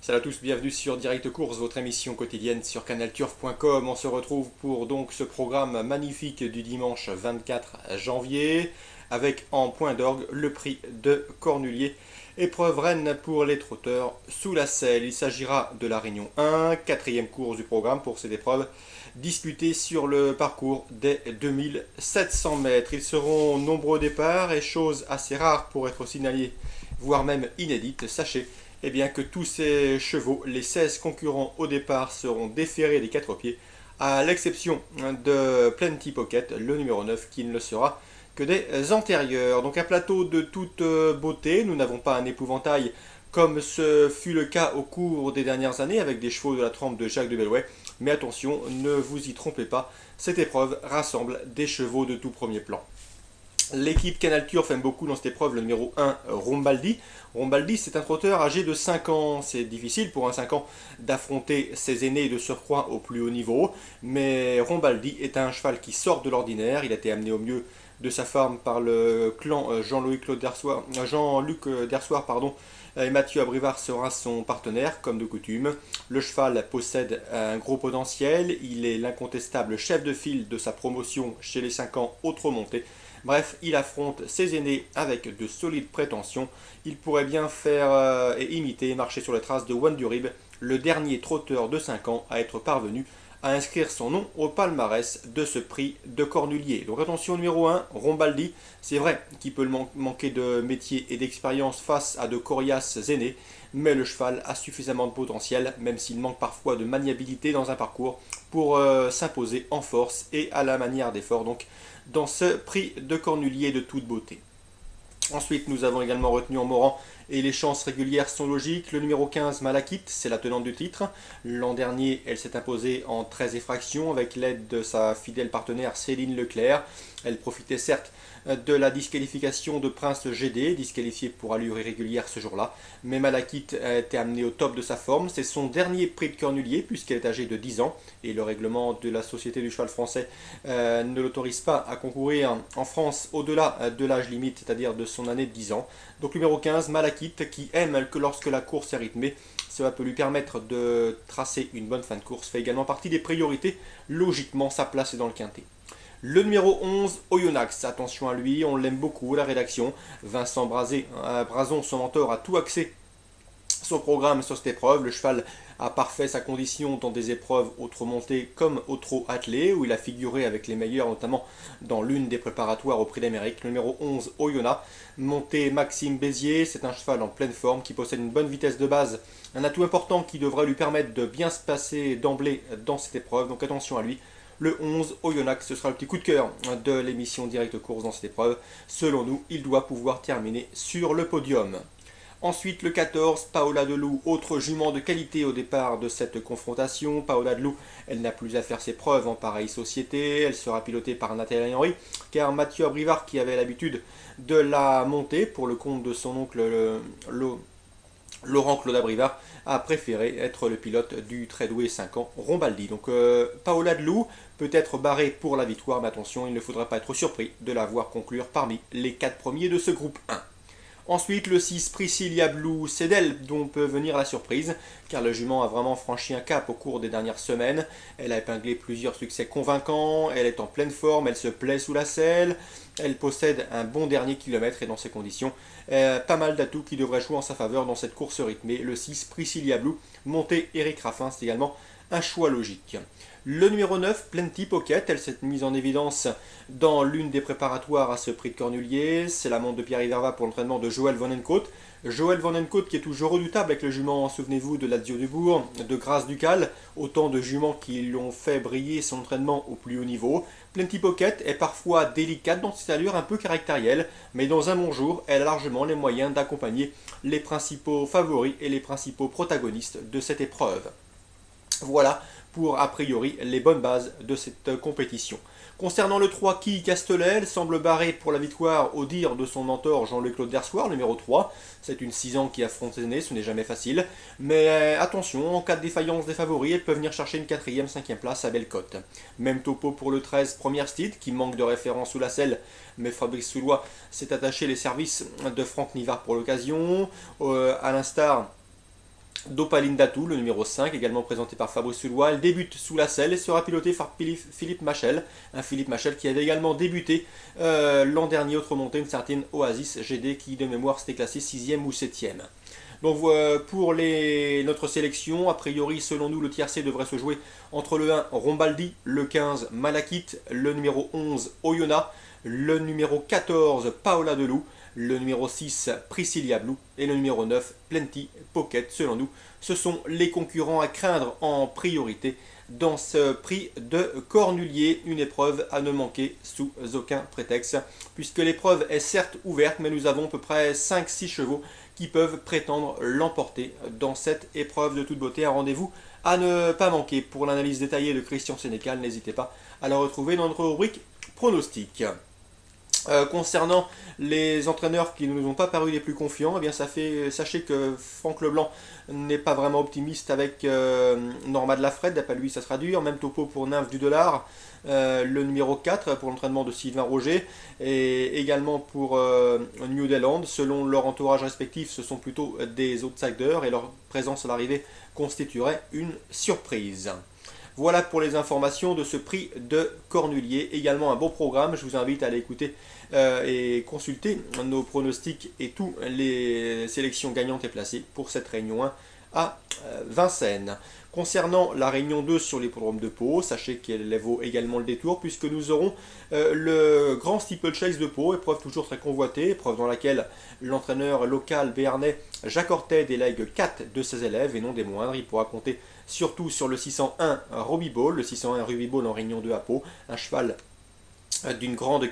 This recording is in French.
Salut à tous, bienvenue sur Direct Course, votre émission quotidienne sur canalturf.com. On se retrouve pour donc ce programme magnifique du dimanche 24 janvier avec en point d'orgue le prix de Cornulier. Épreuve reine pour les trotteurs sous la selle. Il s'agira de la Réunion 1, quatrième course du programme pour cette épreuve disputée sur le parcours des 2700 mètres. Ils seront nombreux au départ et chose assez rare pour être signalée, voire même inédite. Sachez que tous ces chevaux, les 16 concurrents au départ, seront déférés des 4 pieds, à l'exception de Plenty Pocket, le numéro 9, qui ne le sera que des antérieurs. Donc un plateau de toute beauté, nous n'avons pas un épouvantail comme ce fut le cas au cours des dernières années avec des chevaux de la trempe de Jacques de Bellouet. Mais attention, ne vous y trompez pas, cette épreuve rassemble des chevaux de tout premier plan. L'équipe Canal Turf aime beaucoup dans cette épreuve le numéro 1, Rombaldi. Rombaldi, c'est un trotteur âgé de 5 ans. C'est difficile pour un 5 ans d'affronter ses aînés de surcroît au plus haut niveau. Mais Rombaldi est un cheval qui sort de l'ordinaire. Il a été amené au mieux de sa forme par le clan Jean-Luc Dersoir, et Mathieu Abrivard sera son partenaire, comme de coutume. Le cheval possède un gros potentiel. Il est l'incontestable chef de file de sa promotion chez les 5 ans au trot monté. Bref, il affronte ses aînés avec de solides prétentions. Il pourrait bien faire et imiter et marcher sur les traces de Wandurib, le dernier trotteur de 5 ans à être parvenu à inscrire son nom au palmarès de ce prix de Cornulier. Donc attention, numéro 1, Rombaldi. C'est vrai qu'il peut manquer de métier et d'expérience face à de coriaces aînés, mais le cheval a suffisamment de potentiel, même s'il manque parfois de maniabilité dans un parcours, pour s'imposer en force et à la manière d'effort. Donc dans ce prix de Cornulier de toute beauté. Ensuite, nous avons également retenu en Morand et les chances régulières sont logiques. Le numéro 15, Malakit, c'est la tenante du titre. L'an dernier, elle s'est imposée en 13 effractions avec l'aide de sa fidèle partenaire Céline Leclerc. Elle profitait certes de la disqualification de Prince GD, disqualifié pour allure irrégulière ce jour-là. Mais Malakit a été amenée au top de sa forme. C'est son dernier prix de Cornulier puisqu'elle est âgée de 10 ans. Et le règlement de la Société du cheval français ne l'autorise pas à concourir en France au-delà de l'âge limite, c'est-à-dire de son année de 10 ans. Donc numéro 15, Malakit, qui aime que lorsque la course est rythmée, cela peut lui permettre de tracer une bonne fin de course, fait également partie des priorités. Logiquement, sa place est dans le quintet. Le numéro 11, Oyonnax, attention à lui, on l'aime beaucoup, la rédaction. Vincent Brazon, son mentor, a tout axé son programme sur cette épreuve. Le cheval a parfait sa condition dans des épreuves au trot monté comme au trot attelé, où il a figuré avec les meilleurs, notamment dans l'une des préparatoires au Prix d'Amérique. Le numéro 11, Oyonnax, monté Maxime Bézier, c'est un cheval en pleine forme qui possède une bonne vitesse de base, un atout important qui devrait lui permettre de bien se passer d'emblée dans cette épreuve, donc attention à lui. Le 11, Oyonnax, ce sera le petit coup de cœur de l'émission Direct Course dans cette épreuve. Selon nous, il doit pouvoir terminer sur le podium. Ensuite, le 14, Paola Delou, autre jument de qualité au départ de cette confrontation. Paola Delou, elle n'a plus à faire ses preuves en pareille société. Elle sera pilotée par Nathalie Henry, car Mathieu Abrivard, qui avait l'habitude de la monter pour le compte de son oncle Laurent Claude Abrivard, a préféré être le pilote du très doué 5 ans Rombaldi. Donc Paola Delou peut être barrée pour la victoire, mais attention, il ne faudra pas être surpris de la voir conclure parmi les 4 premiers de ce groupe 1. Ensuite, le 6, Priscilla Blue, c'est d'elle dont peut venir la surprise, car le jument a vraiment franchi un cap au cours des dernières semaines. Elle a épinglé plusieurs succès convaincants, elle est en pleine forme, elle se plaît sous la selle, elle possède un bon dernier kilomètre et dans ces conditions, pas mal d'atouts qui devraient jouer en sa faveur dans cette course rythmée. Le 6, Priscilla Blue, monté Eric Raffin, c'est également un choix logique. Le numéro 9, Plenty Pocket, elle s'est mise en évidence dans l'une des préparatoires à ce prix de Cornulier. C'est la montre de Pierre Iverva pour l'entraînement de Joël Vanencote. Joël Vanencote qui est toujours redoutable avec le jument, souvenez-vous, de Lazio Dubourg, de Grace Ducal, autant de juments qui l'ont fait briller son entraînement au plus haut niveau. Plenty Pocket est parfois délicate dans ses allures un peu caractérielles, mais dans un bon jour, elle a largement les moyens d'accompagner les principaux favoris et les principaux protagonistes de cette épreuve. Voilà pour a priori les bonnes bases de cette compétition. Concernant le 3, Qui Castelet, elle semble barrée pour la victoire au dire de son mentor Jean-Luc Claude Dersoir, numéro 3. C'est une 6 ans qui affronte ses aînés, ce n'est jamais facile. Mais attention, en cas de défaillance des favoris, elle peut venir chercher une 4e, 5e place à belle cote. Même topo pour le 13, Première Steed, qui manque de référence sous la selle, mais Fabrice Soulois s'est attaché les services de Franck Nivard pour l'occasion. À l'instar Dopaline Datou, le numéro 5, également présenté par Fabrice Soulois. Elle débute sous la selle et sera pilotée par Philippe Machel. Un Philippe Machel qui avait également débuté l'an dernier, autre montée, une certaine Oasis GD qui de mémoire s'était classée 6e ou 7e. Donc pour notre sélection, a priori selon nous le tiercé devrait se jouer entre le 1 Rombaldi, le 15 Malakite, le numéro 11 Oyonnax, le numéro 14 Paola Delou, le numéro 6 Priscilla Blue et le numéro 9 Plenty Pocket. Selon nous, ce sont les concurrents à craindre en priorité dans ce prix de Cornulier, une épreuve à ne manquer sous aucun prétexte, puisque l'épreuve est certes ouverte, mais nous avons à peu près 5-6 chevaux qui peuvent prétendre l'emporter dans cette épreuve de toute beauté. Un rendez-vous à ne pas manquer. Pour l'analyse détaillée de Christian Sénécal, n'hésitez pas à la retrouver dans notre rubrique pronostic. Concernant les entraîneurs qui ne nous ont pas paru les plus confiants, eh bien sachez que Franck Leblanc n'est pas vraiment optimiste avec Norma de la Fred, d'après lui ça sera dur, même topo pour Nymphe du Dollar, le numéro 4 pour l'entraînement de Sylvain Roger, et également pour New Zealand. Selon leur entourage respectif, ce sont plutôt des outsiders et leur présence à l'arrivée constituerait une surprise. Voilà pour les informations de ce prix de Cornulier. Également un beau programme, je vous invite à aller écouter et consulter nos pronostics et toutes les sélections gagnantes et placées pour cette réunion 1 à Vincennes. Concernant la réunion 2 sur l'hippodrome de Pau, sachez qu'elle vaut également le détour puisque nous aurons le grand steeplechase de Pau, épreuve toujours très convoitée, épreuve dans laquelle l'entraîneur local béarnais Jacques Ortet délègue 4 de ses élèves et non des moindres. Il pourra compter surtout sur le 601 Ruby Ball, le 601 Ruby Ball en réunion 2 à Pau, un cheval d'une grande